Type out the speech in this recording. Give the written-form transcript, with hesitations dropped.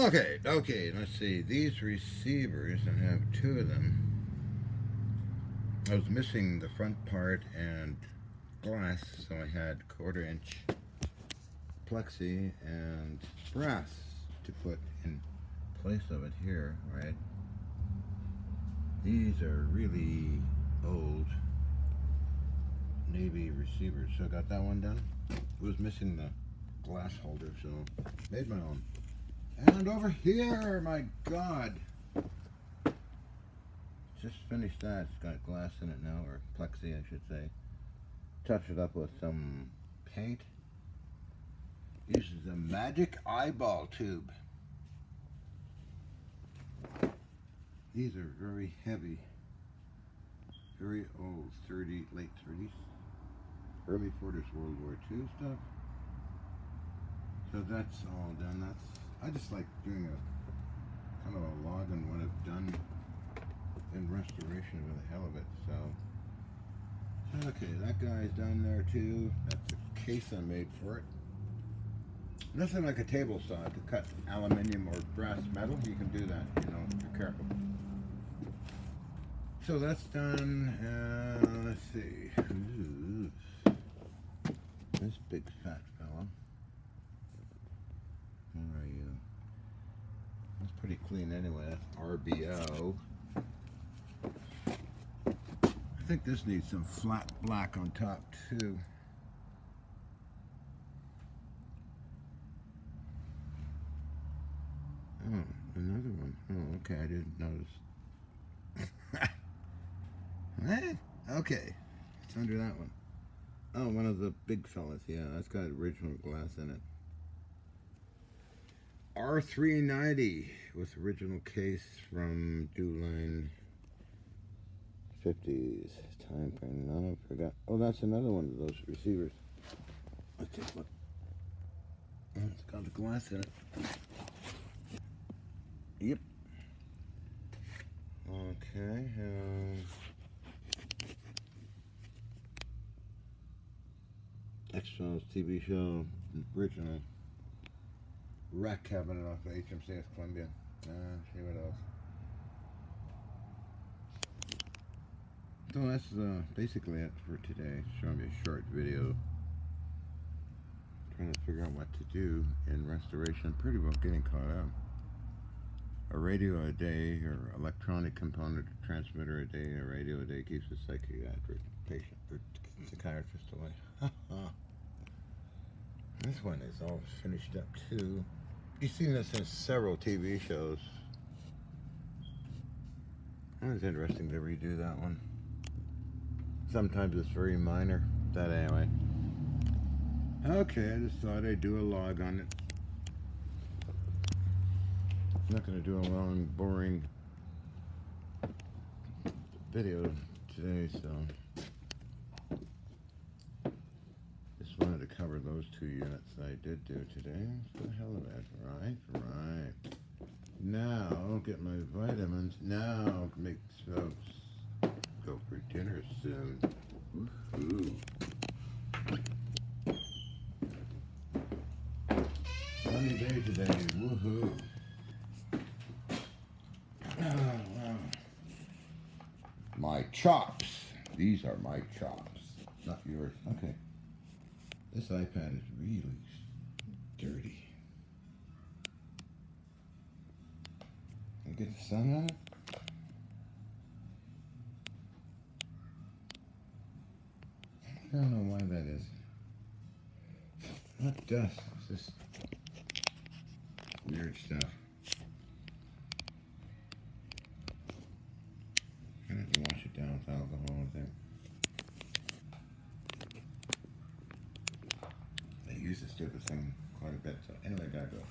Okay, let's see. These receivers, I have two of them. I was missing the front part and glass, so I had 1/4 inch plexi and brass to put in place of it here, right? These are really old Navy receivers, so I got that one done. It was missing the glass holder, so made my own. And over here, my God, just finished that. It's got glass in it now, or plexi I should say. Touch it up with some paint. Uses a magic eyeball tube. These are very heavy, very old, late 30s, early 40s World War II stuff. So that's all done. I just like doing a kind of a log on what I've done in restoration for the hell of it. So okay, that guy's down there too. That's the case I made for it. Nothing like a table saw to cut aluminium or brass metal. You can do that, you know, if you're careful. So that's done. Let's see. Ooh. This big fat fella. Where are you? That's pretty clean anyway. That's RBO. I think this needs some flat black on top too. Oh, another one. Oh, okay, I didn't notice. Okay, it's under that one. Oh, one of the big fellas. Yeah, that's got original glass in it. R390 with original case from Dewline 50s. Time frame. No, I forgot. Oh, that's another one of those receivers. Let's take a look. Oh, it's got the glass in it. Yep. Okay. X-Files TV show, original rack cabinet off of HMCS Columbia. See what else. So that's basically it for today. Showing me a short video. Trying to figure out what to do in restoration. Pretty well getting caught up. A radio a day, or electronic component transmitter a day, a radio a day keeps a psychiatric patient or psychiatrist away. This one is all finished up too. You've seen this in several TV shows. That was interesting to redo that one. Sometimes it's very minor. That anyway. Okay, I just thought I'd do a log on it. I'm not going to do a long, boring video today, so just wanted to cover those 2 units I did do today. For the hell of it, right. Now, get my vitamins. Now, make smokes. Go for dinner soon. Woohoo. Sunny day today, woohoo. My chops. These are my chops, not yours. Okay. This iPad is really dirty. Can I get the sun on it? I don't know why that is. Not dust. It's just weird stuff. I have to wash it down with alcohol, I think. They use this stupid thing quite a bit, so anyway, I gotta go.